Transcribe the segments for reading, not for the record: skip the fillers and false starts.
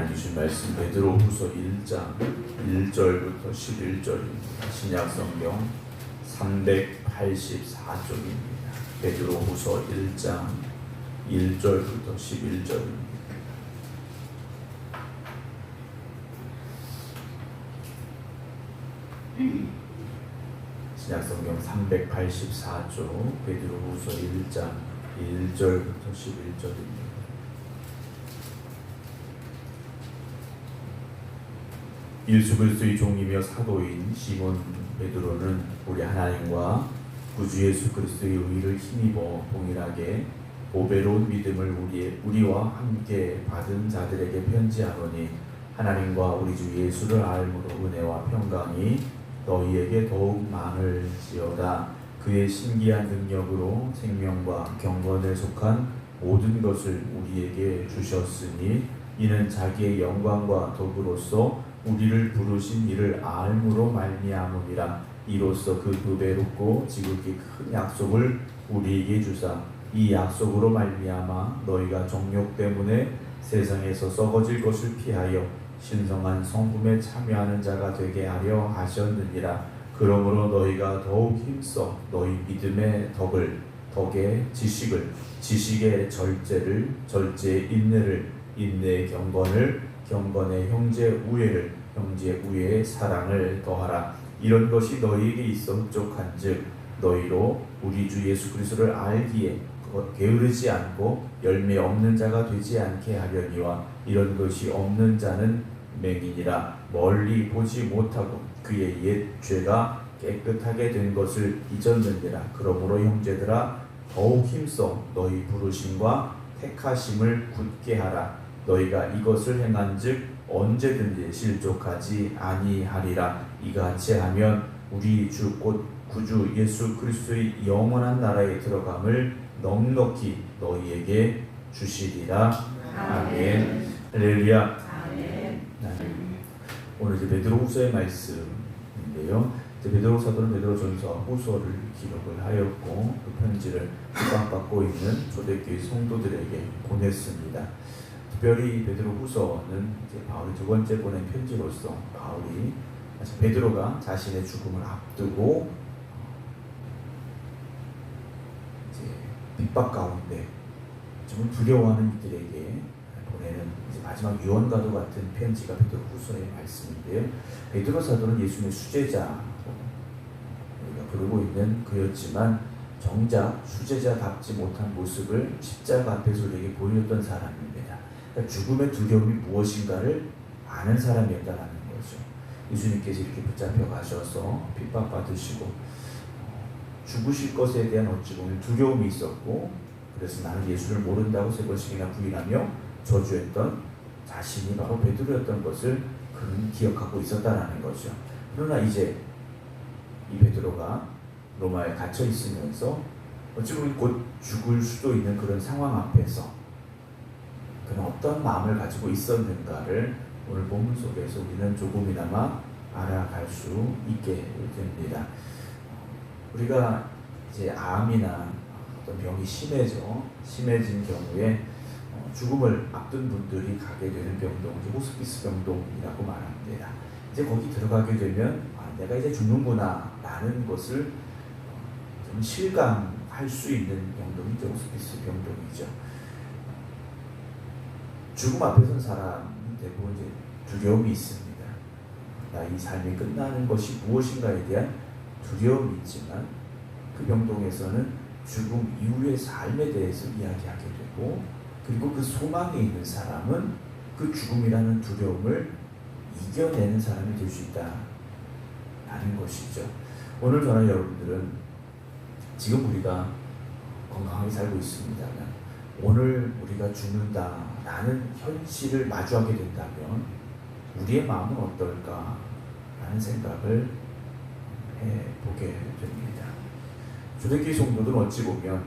하나님 주신 말씀 베드로후서 1장 1절부터 11절입니다. 신약성경 384쪽입니다. 베드로후서 1장 1절부터 11절입니다. 신약성경 384쪽 베드로후서 1장 1절부터 11절입니다. 예수 그리스도의 종이며 사도인 시몬 베드로는 우리 하나님과 구주 예수 그리스도의 의를 힘입어 동일하게 보배로운 믿음을 우리와 함께 받은 자들에게 편지하노니 하나님과 우리 주 예수를 알므로 은혜와 평강이 너희에게 더욱 많을지어다. 그의 신기한 능력으로 생명과 경건에 속한 모든 것을 우리에게 주셨으니 이는 자기의 영광과 덕으로서 우리를 부르신 이를 알므로 말미암음이라. 이로써 그 부배롭고 지극히 큰 약속을 우리에게 주사 이 약속으로 말미암아 너희가 정욕 때문에 세상에서 썩어질 것을 피하여 신성한 성품에 참여하는 자가 되게 하려 하셨느니라. 그러므로 너희가 더욱 힘써 너희 믿음의 덕의 지식을, 지식의 절제를, 절제의 인내를, 인내의 경건의 형제 우애를, 형제 우애의 사랑을 더하라. 이런 것이 너희에게 있어 흡족한즉 너희로 우리 주 예수 그리스도를 알기에 게으르지 않고 열매 없는 자가 되지 않게 하려니와 이런 것이 없는 자는 맹인이라. 멀리 보지 못하고 그의 옛 죄가 깨끗하게 된 것을 잊었느니라. 그러므로 형제들아 더욱 힘써 너희 부르심과 택하심을 굳게 하라. 너희가 이것을 행한즉 언제든지 실족하지 아니하리라. 이같이 하면 우리 주 곧 구주 예수 그리스도의 영원한 나라에 들어감을 넉넉히 너희에게 주시리라. 아멘. 할렐루야. 아멘. 오늘 이제 베드로후서의 말씀인데요. 베드로 사도는 베드로전서 후서를 기록을 하였고 그 편지를 수강받고 있는 초대교회 성도들에게 보냈습니다. 특별히 베드로후서는 이제 바울이 두 번째 보낸 편지로서 바울이 베드로가 자신의 죽음을 앞두고 이제 핍박 가운데 좀 두려워하는 이들에게 보내는 이제 마지막 유언과도 같은 편지가 베드로후서의 말씀인데요. 베드로 사도는 예수님의 수제자 우리가 부르고 있는 그였지만 정작 수제자답지 못한 모습을 십자가 앞에서 우리에게 보여줬던 사람입니다. 그러니까 죽음의 두려움이 무엇인가를 아는 사람이었다는 거죠. 예수님께서 이렇게 붙잡혀 가셔서 핍박받으시고 죽으실 것에 대한 어찌 보면 두려움이 있었고, 그래서 나는 예수를 모른다고 3번씩이나 부인하며 저주했던 자신이 바로 베드로였던 것을 그는 기억하고 있었다는 거죠. 그러나 이제 이 베드로가 로마에 갇혀 있으면서 어찌 보면 곧 죽을 수도 있는 그런 상황 앞에서 그는 어떤 마음을 가지고 있었는가를 오늘 본문 속에서 우리는 조금이나마 알아갈 수 있게 됩니다. 우리가 이제 암이나 어떤 병이 심해진 경우에 죽음을 앞둔 분들이 가게 되는 병동, 호스피스 병동이라고 말합니다. 이제 거기 들어가게 되면 내가 이제 죽는구나 라는 것을 좀 실감할 수 있는 병동이 이제 호스피스 병동이죠. 죽음 앞에 선 사람은 대부분 이제 두려움이 있습니다. 나의 삶이 끝나는 것이 무엇인가에 대한 두려움이 있지만 그 병동에서는 죽음 이후의 삶에 대해서 이야기하게 되고, 그리고 그 소망에 있는 사람은 그 죽음이라는 두려움을 이겨내는 사람이 될 수 있다라는 것이죠. 오늘 저는 여러분들은 지금 우리가 건강하게 살고 있습니다만 오늘 우리가 죽는다라는 현실을 마주하게 된다면 우리의 마음은 어떨까라는 생각을 해보게 됩니다. 초대교회 성도들은 어찌 보면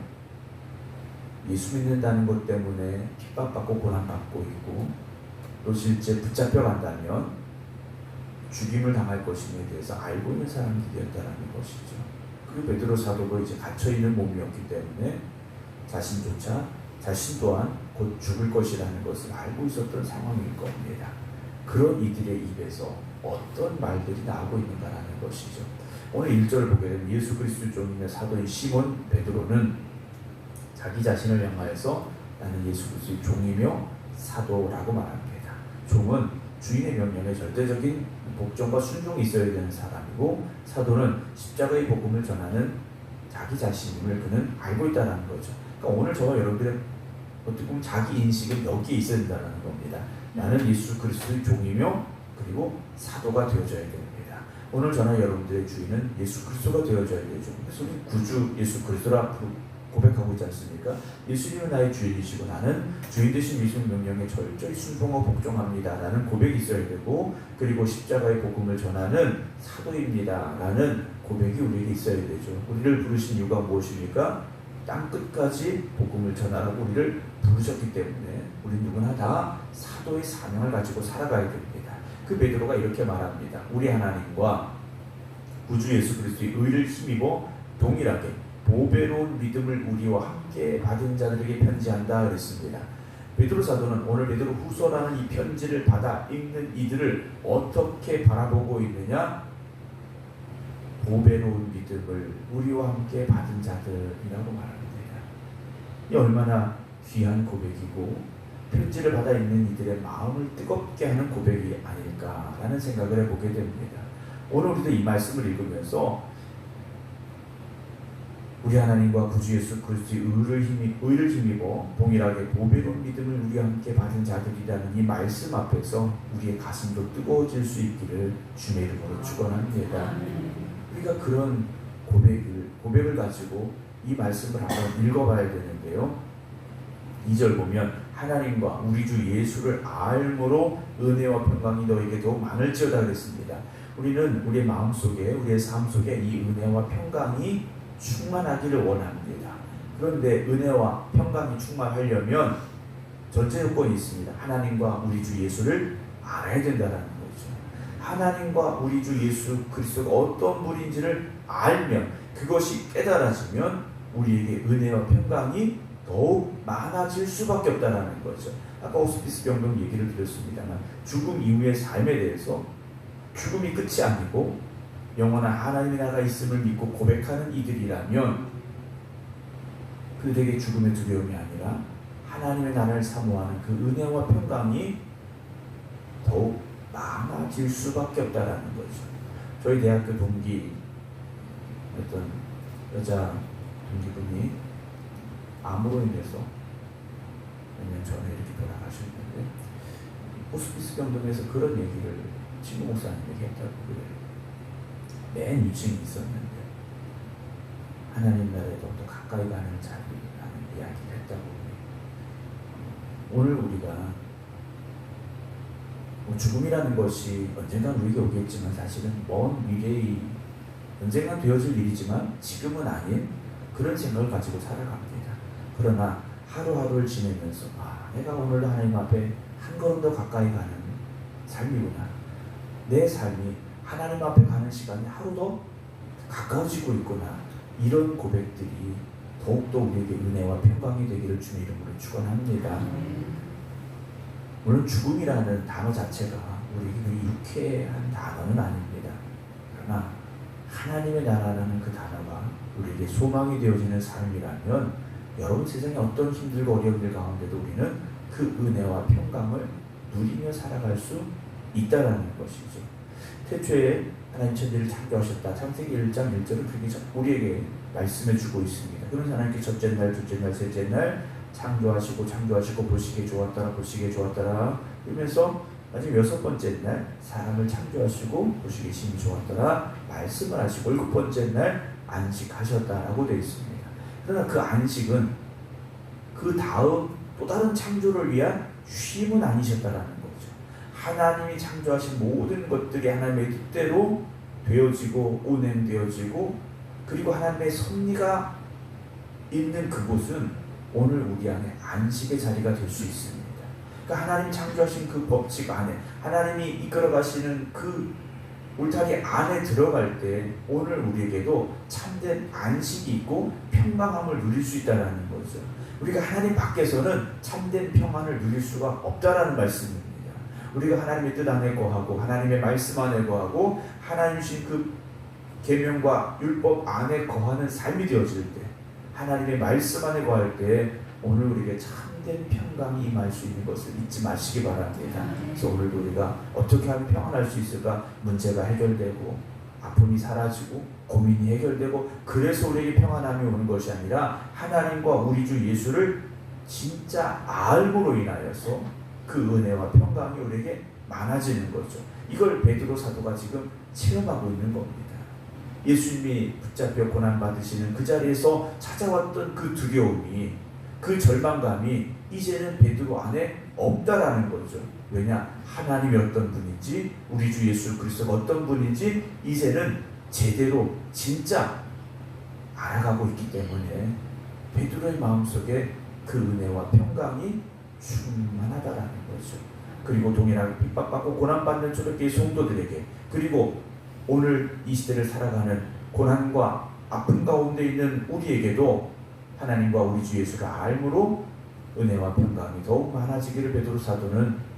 예수 믿는다는 것 때문에 핍박받고 고난받고 있고, 또 실제 붙잡혀간다면 죽임을 당할 것임에 대해서 알고 있는 사람들이었다는 것이죠. 그리고 베드로 사도도 이제 갇혀있는 몸이었기 때문에 자신 또한 곧 죽을 것이라는 것을 알고 있었던 상황일 겁니다. 그런 이들의 입에서 어떤 말들이 나오고 있는가라는 것이죠. 오늘 1절을 보게 되면 예수 그리스도 종이며 사도인 시몬 베드로는 자기 자신을 향하여서 나는 예수 그리스도의 종이며 사도라고 말합니다. 종은 주인의 명령에 절대적인 복종과 순종이 있어야 되는 사람이고, 사도는 십자가의 복음을 전하는 자기 자신임을 그는 알고 있다는 거죠. 그러니까 오늘 저와 여러분들의 어떻게 보면 자기 인식은 여기에 있어야 된다는 겁니다. 나는 예수 그리스도의 종이며 그리고 사도가 되어져야 됩니다. 오늘 저나 여러분들의 주인은 예수 그리스도가 되어져야 되죠. 그래서 우리 구주 예수 그리스도라 고백하고 있지 않습니까? 예수님은 나의 주인이시고 나는 주인 되신 예수님 명령에 철저히 순종하고 복종합니다 라는 고백이 있어야 되고, 그리고 십자가의 복음을 전하는 사도입니다 라는 고백이 우리에게 있어야 되죠. 우리를 부르신 이유가 무엇입니까? 땅끝까지 복음을 전하라고 우리를 부르셨기 때문에 우리 누구나 다 사도의 사명을 가지고 살아가야 됩니다. 그 베드로가 이렇게 말합니다. 우리 하나님과 구주 예수 그리스도의 의를 힘입어 동일하게 보배로운 믿음을 우리와 함께 받은 자들에게 편지한다 그랬습니다. 베드로 사도는 오늘 베드로 후서라는 이 편지를 받아 읽는 이들을 어떻게 바라보고 있느냐? 보배로운 믿음을 우리와 함께 받은 자들이라고 말합니다. 이 얼마나 귀한 고백이고 편지를 받아 읽는 이들의 마음을 뜨겁게 하는 고백이 아닐까라는 생각을 해보게 됩니다. 오늘 우리도 이 말씀을 읽으면서 우리 하나님과 구주 예수 그리스도의 의를 힘입어 동일하게 보배로운 믿음을 우리와 함께 받은 자들이라는 이 말씀 앞에서 우리의 가슴도 뜨거워질 수 있기를 주의 이름으로 축원합니다. 우리가 그런 고백을 가지고 이 말씀을 한번 읽어봐야 되는데요. 2절 보면 하나님과 우리 주 예수를 알므로 은혜와 평강이 너에게 더욱 많을지어다 그랬습니다. 우리는 우리의 마음속에 우리의 삶 속에 이 은혜와 평강이 충만하기를 원합니다. 그런데 은혜와 평강이 충만하려면 전제 요건이 있습니다. 하나님과 우리 주 예수를 알아야 된다는 거죠. 하나님과 우리 주 예수 그리스도가 어떤 분인지를 알면, 그것이 깨달아지면 우리에게 은혜와 평강이 더욱 많아질 수밖에 없다는 거죠. 아까 호스피스 병동 얘기를 드렸습니다만 죽음 이후의 삶에 대해서 죽음이 끝이 아니고 영원한 하나님의 나라가 있음을 믿고 고백하는 이들이라면 그들에게 죽음의 두려움이 아니라 하나님의 나라를 사모하는 그 은혜와 평강이 더욱 많아질 수밖에 없다는 거죠. 저희 대학교 동기 어떤 여자 동기분이 암으로 인해서 몇 년 전에 이렇게 돌아가셨는데 호스피스 병동에서 그런 얘기를 친구 목사님에게 했다고 그래요. 맨 위층에 있었는데 하나님 나라에 더 가까이 가는 자리라는 이야기를 했다고 그래요. 오늘 우리가 죽음이라는 것이 언젠간 우리에게 오겠지만 사실은 먼 미래의 언젠간 되어질 일이지만 지금은 아닌 그런 생각을 가지고 살아갑니다. 그러나 하루하루를 지내면서 내가 오늘 하나님 앞에 한 걸음 더 가까이 가는 삶이구나. 내 삶이 하나님 앞에 가는 시간이 하루 더 가까워지고 있구나. 이런 고백들이 더욱더 우리에게 은혜와 평강이 되기를 주의 이름으로 축원합니다. 물론 죽음이라는 단어 자체가 우리에게 유쾌한 단어는 아닙니다. 그러나 하나님의 나라라는 그 단어가 우리에게 소망이 되어지는 삶이라면 여러분 세상에 어떤 힘들고 어려움들 가운데도 우리는 그 은혜와 평강을 누리며 살아갈 수 있다는 것이죠. 태초에 하나님 천지를 창조하셨다. 창세기 1장 1절은 그렇게 우리에게 말씀해 주고 있습니다. 그러면서 하나님께 첫째 날, 둘째 날, 셋째 날 창조하시고 보시기에 좋았더라 그러면서 마지막 여섯 번째 날 사람을 창조하시고 보시기에 심히 좋았더라 말씀을 하시고 일곱 번째 날 안식하셨다라고 되어 있습니다. 그러나 그 안식은 그 다음 또 다른 창조를 위한 쉼은 아니셨다라는 거죠. 하나님이 창조하신 모든 것들이 하나님의 뜻대로 되어지고 운행되어지고 그리고 하나님의 섭리가 있는 그곳은 오늘 우리 안에 안식의 자리가 될 수 있습니다. 그러니까 하나님 창조하신 그 법칙 안에 하나님이 이끌어가시는 그 울타리 안에 들어갈 때 오늘 우리에게도 참된 안식이 있고 평강함을 누릴 수 있다는 거죠. 우리가 하나님 밖에서는 참된 평안을 누릴 수가 없다라는 말씀입니다. 우리가 하나님의 뜻 안에 거하고 하나님의 말씀 안에 거하고 하나님 주신 그 계명과 율법 안에 거하는 삶이 되어질 때, 하나님의 말씀 안에 거할 때 오늘 우리에게 참된 평강이 임할 수 있는 것을 잊지 마시기 바랍니다. 그래서 오늘도 우리가 어떻게 하면 평안할 수 있을까? 문제가 해결되고 아픔이 사라지고 고민이 해결되고, 그래서 우리에게 평안함이 오는 것이 아니라 하나님과 우리 주 예수를 진짜 알므로 인하여서 그 은혜와 평강이 우리에게 많아지는 거죠. 이걸 베드로 사도가 지금 체험하고 있는 겁니다. 예수님이 붙잡혀 고난받으시는 그 자리에서 찾아왔던 그 두려움이, 그 절망감이 이제는 베드로 안에 없다라는 거죠. 왜냐? 하나님이 어떤 분인지, 우리 주 예수 그리스도가 어떤 분인지 이제는 제대로 진짜 알아가고 있기 때문에 베드로의 마음속에 그 은혜와 평강이 충만하다라는 거죠. 그리고 동일하게 핍박받고 고난받는 초대교회 성도들에게, 그리고 오늘 이 시대를 살아가는 고난과 아픔 가운데 있는 우리에게도 하나님과 우리 주 예수를 알므로 은혜와 평강이 더욱 많아지기를 베드로 사도는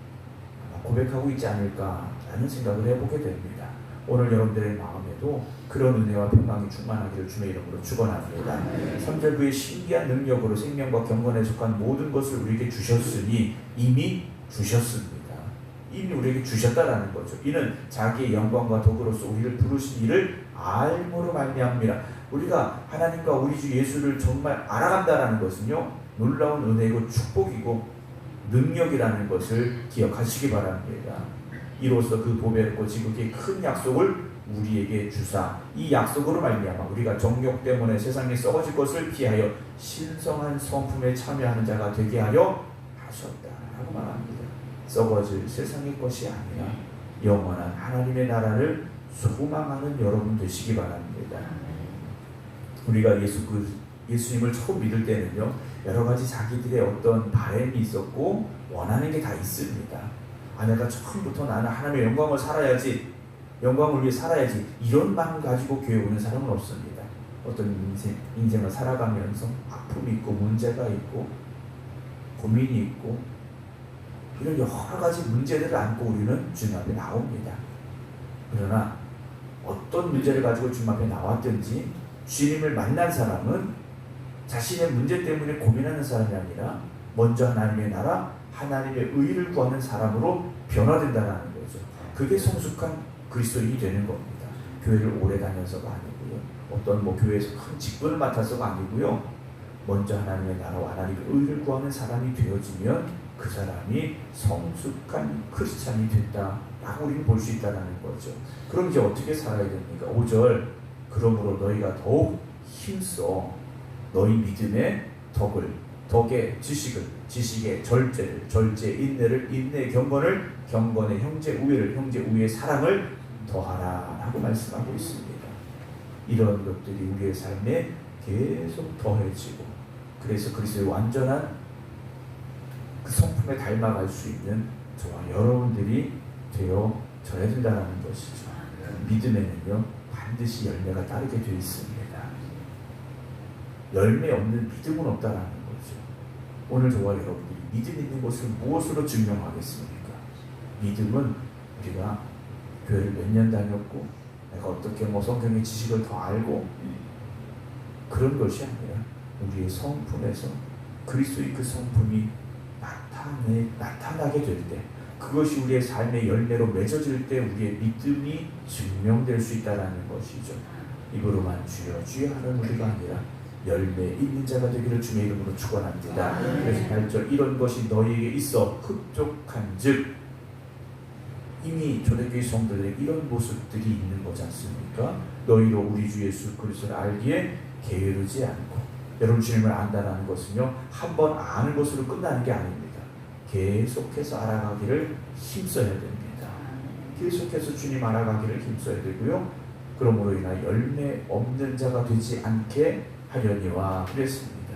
고백하고 있지 않을까라는 생각을 해보게 됩니다. 오늘 여러분들의 마음에도 그런 은혜와 평강이 충만하기를 주의 이름으로 축원합니다. 3절 후에 신기한 능력으로 생명과 경건에 속한 모든 것을 우리에게 주셨으니, 이미 주셨습니다. 이미 우리에게 주셨다라는 거죠. 이는 자기의 영광과 덕으로서 우리를 부르신 이를 알므로 말미암니라. 우리가 하나님과 우리 주 예수를 정말 알아간다라는 것은요, 놀라운 은혜이고 축복이고 능력이라는 것을 기억하시기 바랍니다. 이로써 그 보배롭고 지극히 큰 약속을 우리에게 주사, 이 약속으로 말미암아 우리가 정욕 때문에 세상에 썩어질 것을 피하여 신성한 성품에 참여하는 자가 되게 하여 하셨다라고 말합니다. 썩어질 세상의 것이 아니라 영원한 하나님의 나라를 소망하는 여러분 되시기 바랍니다. 우리가 예수님을 처음 믿을 때는요, 여러 가지 자기들의 어떤 바람이 있었고 원하는 게 다 있습니다. 내가 처음부터 나는 하나님의 영광을 살아야지, 영광을 위해 살아야지, 이런 마음 가지고 교회 오는 사람은 없습니다. 어떤 인생을 살아가면서 아픔이 있고 문제가 있고 고민이 있고 이런 여러 가지 문제들을 안고 우리는 주님 앞에 나옵니다. 그러나 어떤 문제를 가지고 주님 앞에 나왔든지 주님을 만난 사람은 자신의 문제 때문에 고민하는 사람이 아니라 먼저 하나님의 나라, 하나님의 의를 구하는 사람으로 변화된다는 거죠. 그게 성숙한 그리스도인이 되는 겁니다. 교회를 오래 다녀서가 아니고요, 어떤 교회에서 큰 직분을 맡아서가 아니고요, 먼저 하나님의 나라와 하나님의 의를 구하는 사람이 되어지면 그 사람이 성숙한 크리스찬이 됐다라고 우리는 볼 수 있다는 거죠. 그럼 이제 어떻게 살아야 됩니까? 5절, 그러므로 너희가 더욱 힘써 너희 믿음의 덕을, 덕의 지식을, 지식의 절제를, 절제의 인내를, 인내의 경건을, 경건의 형제 우애를, 형제 우애의 사랑을 더하라 라고 말씀하고 있습니다. 이런 것들이 우리의 삶에 계속 더해지고, 그래서 그리스도의 완전한 그 성품에 닮아갈 수 있는 저와 여러분들이 되어져야 된다는 것이죠. 믿음에는요, 반드시 열매가 따르게 되어 있습니다. 열매 없는 믿음은 없다라는 거죠. 오늘 저와 여러분들이 믿음 있는 것을 무엇으로 증명하겠습니까? 믿음은 우리가 교회를 몇 년 다녔고 내가 어떻게 성경의 지식을 더 알고 그런 것이 아니라 우리의 성품에서 그리스도의 그 성품이 나타나게 될 때, 그것이 우리의 삶의 열매로 맺어질 때 우리의 믿음이 증명될 수 있다는 것이죠. 입으로만 주여 주여 하는 우리가 아니라 열매 있는 자가 되기를 주의 이름으로 축원합니다. 그래서 8절, 이런 것이 너희에게 있어 흡족한즉, 이미 초대교회 성도들의 이런 모습들이 있는 거지 않습니까? 너희로 우리 주 예수 그리스도를 알기에 게으르지 않고. 여러분, 주님을 안다는 것은요, 한번 아는 것으로 끝나는 게 아닙니다. 계속해서 알아가기를 힘써야 됩니다. 계속해서 주님 알아가기를 힘써야 되고요, 그러므로 인하여 열매 없는 자가 되지 않게 하려니와 그랬습니다.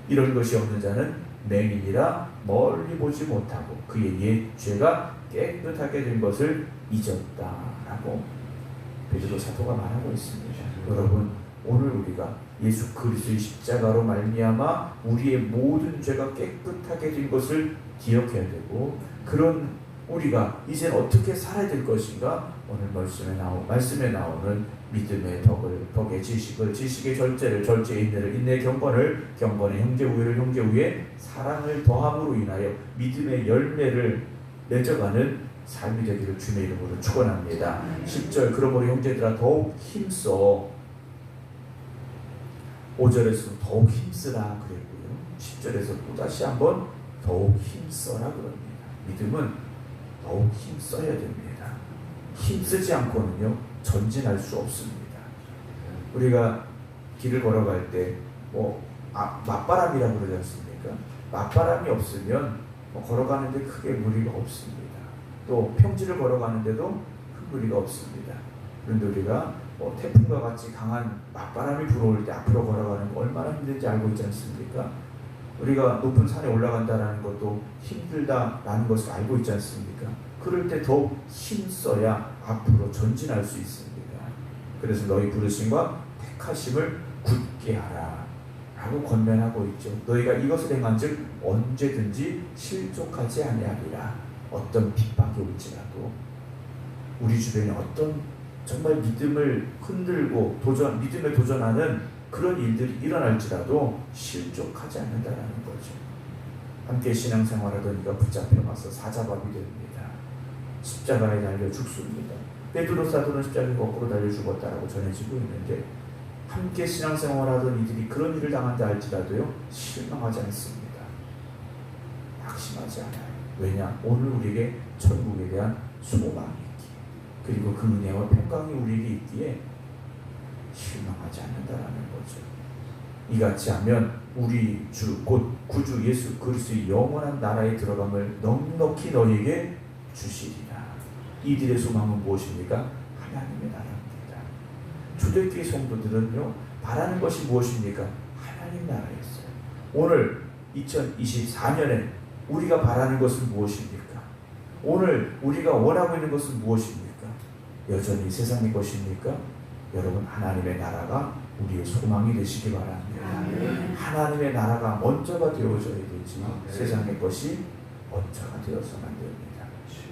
이런 것이 없는 자는 맹인이라 멀리 보지 못하고 그의 옛 죄가 깨끗하게 된 것을 잊었다라고 베드로 사도가 말하고 있습니다. 여러분, 오늘 우리가 예수 그리스도의 십자가로 말미암아 우리의 모든 죄가 깨끗하게 된 것을 기억해야 되고, 그런 우리가 이제 어떻게 살아야 될 것인가, 오늘 말씀에 나오는 믿음의 덕의 지식을, 지식의 절제를, 절제의 인내를, 인내의 경건을, 경건의 형제 우애를, 형제 우애에 사랑을 더함으로 인하여 믿음의 열매를 맺어가는 삶이 되기를 주님의 이름으로 축원합니다. 10절 그러므로 형제들아 더욱 힘써, 5절에서 더욱 힘쓰라 그랬고요, 10절에서 또다시 한번 더욱 힘써라 그럽니다. 믿음은 더욱 힘써야 됩니다. 힘쓰지 않고는요 전진할 수 없습니다. 우리가 길을 걸어갈 때 맞바람이라고 그러지 않습니까? 맞바람이 없으면 걸어가는데 크게 무리가 없습니다. 또 평지를 걸어가는데도 큰 무리가 없습니다. 그런데 우리가 태풍과 같이 강한 맞바람이 불어올 때 앞으로 걸어가는 거 얼마나 힘든지 알고 있지 않습니까? 우리가 높은 산에 올라간다는 것도 힘들다라는 것을 알고 있지 않습니까? 그럴 때 더욱 힘써야 앞으로 전진할 수 있습니다. 그래서 너희 부르심과 택하심을 굳게 하라 라고 권면하고 있죠. 너희가 이것을 행한즉 언제든지 실족하지 아니하리라. 어떤 핍박이 올지라도, 우리 주변에 어떤 정말 믿음을 흔들고 믿음에 도전하는 그런 일들이 일어날지라도 실족하지 않는다라는 거죠. 함께 신앙생활하던 이가 붙잡혀 가서 사자밥이 됩니다. 십자가에 달려 죽습니다. 베드로 사도는 십자가에 거꾸로 달려 죽었다라고 전해지고 있는데, 함께 신앙생활하던 이들이 그런 일을 당한다 할지라도요 실망하지 않습니다. 낙심하지 않아요. 왜냐? 오늘 우리에게 천국에 대한 소망이 있기에, 그리고 그 은혜와 평강이 우리에게 있기에 실망하지 않는다라는 거죠. 이같이 하면 우리 주 곧 구주 예수 그리스도의 영원한 나라에 들어감을 넉넉히 너희에게 주시리라. 이들의 소망은 무엇입니까? 하나님의 나라입니다. 초대교회 성도들은요 바라는 것이 무엇입니까? 하나님 나라였어요. 오늘 2024년에 우리가 바라는 것은 무엇입니까? 오늘 우리가 원하고 있는 것은 무엇입니까? 여전히 세상의 것입니까? 여러분, 하나님의 나라가 우리의 소망이 되시기 바랍니다. 하나님의 나라가 먼저가 되어져야 되지 세상의 것이 먼저가 되어서는 안 됩니다.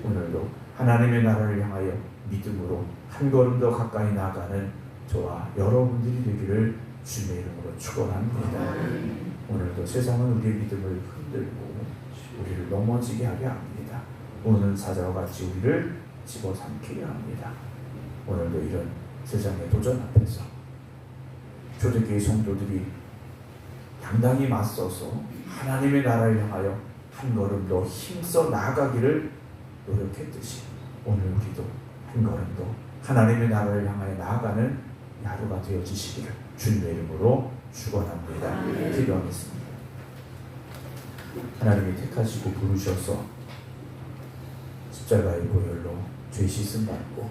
오늘도 하나님의 나라를 향하여 믿음으로 한 걸음 더 가까이 나아가는 저와 여러분들이 되기를 주님의 이름으로 축원합니다. 오늘도 세상은 우리의 믿음을 흔들고 우리를 넘어지게 하려 합니다. 오는 사자와 같이 우리를 집어삼키려 합니다. 오늘도 이런 세상의 도전 앞에서 초대교회 성도들이 당당히 맞서서 하나님의 나라를 향하여 한 걸음 더 힘써 나아가기를 노력했듯이, 오늘 우리도 한 걸음 더 하나님의 나라를 향하여 나아가는 하루가 되어지시기를 주님의 이름으로 축원합니다. 기도하겠습니다. 하나님이 택하시고 부르셔서 십자가의 보혈로 죄 씻음 받고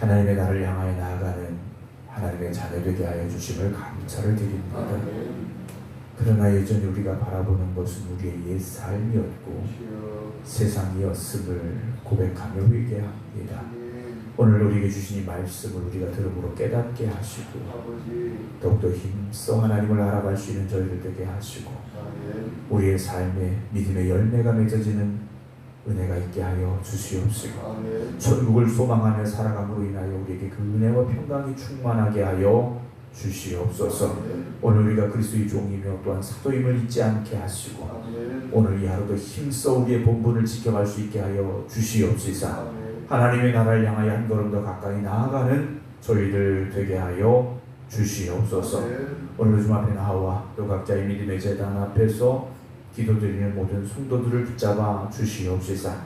하나님의 나라를 향하여 나아가는 하나님의 자녀 되게 하여 주심을 감사를 드립니다. 그러나 여전히 우리가 바라보는 것은 우리의 옛 삶이었고 세상이었음을 고백하며 회개합니다. 오늘 우리에게 주신 이 말씀을 우리가 들음으로 깨닫게 하시고 더욱더 힘써 하나님을 알아갈 수 있는 저희들 되게 하시고 우리의 삶에 믿음의 열매가 맺어지는 은혜가 있게 하여 주시옵시고 천국을 소망하며 살아감으로 인하여 우리에게 그 은혜와 평강이 충만하게 하여 주시옵소서. 오늘 우리가 그리스도의 종이며 또한 사도임을 잊지 않게 하시고 오늘 이 하루도 힘써 우리의 본분을 지켜갈 수 있게 하여 주시옵시사. 하나님의 나라를 향하여 한 걸음 더 가까이 나아가는 저희들 되게 하여 주시옵소서. 오늘 주 앞에 나와 또 각자의 믿음의 제단 앞에서 기도드리는 모든 성도들을 붙잡아 주시옵시사.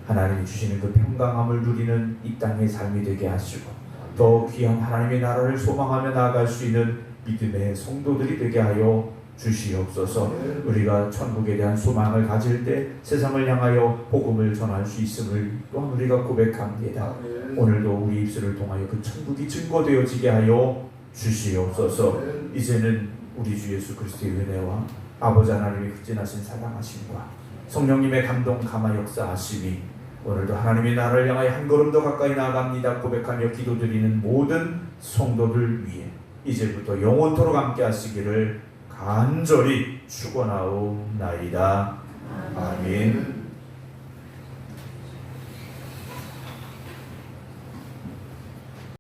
하나님이 주시는 그 평강함을 누리는 이 땅의 삶이 되게 하시고 더 귀한 하나님의 나라를 소망하며 나아갈 수 있는 믿음의 성도들이 되게 하여 주시옵소서. 우리가 천국에 대한 소망을 가질 때 세상을 향하여 복음을 전할 수 있음을 또한 우리가 고백합니다. 오늘도 우리 입술을 통하여 그 천국이 증거되어지게 하여 주시옵소서. 이제는 우리 주 예수 그리스도의 은혜와 아버지 하나님의 극진하신 사랑하심과 성령님의 감동 감화 역사하심이 오늘도 하나님의 나라를 향하여 한 걸음 더 가까이 나아갑니다 고백하며 기도드리는 모든 성도들 위해 이제부터 영원토록 함께 하시기를 간절히 축원하옵나이다. 아멘.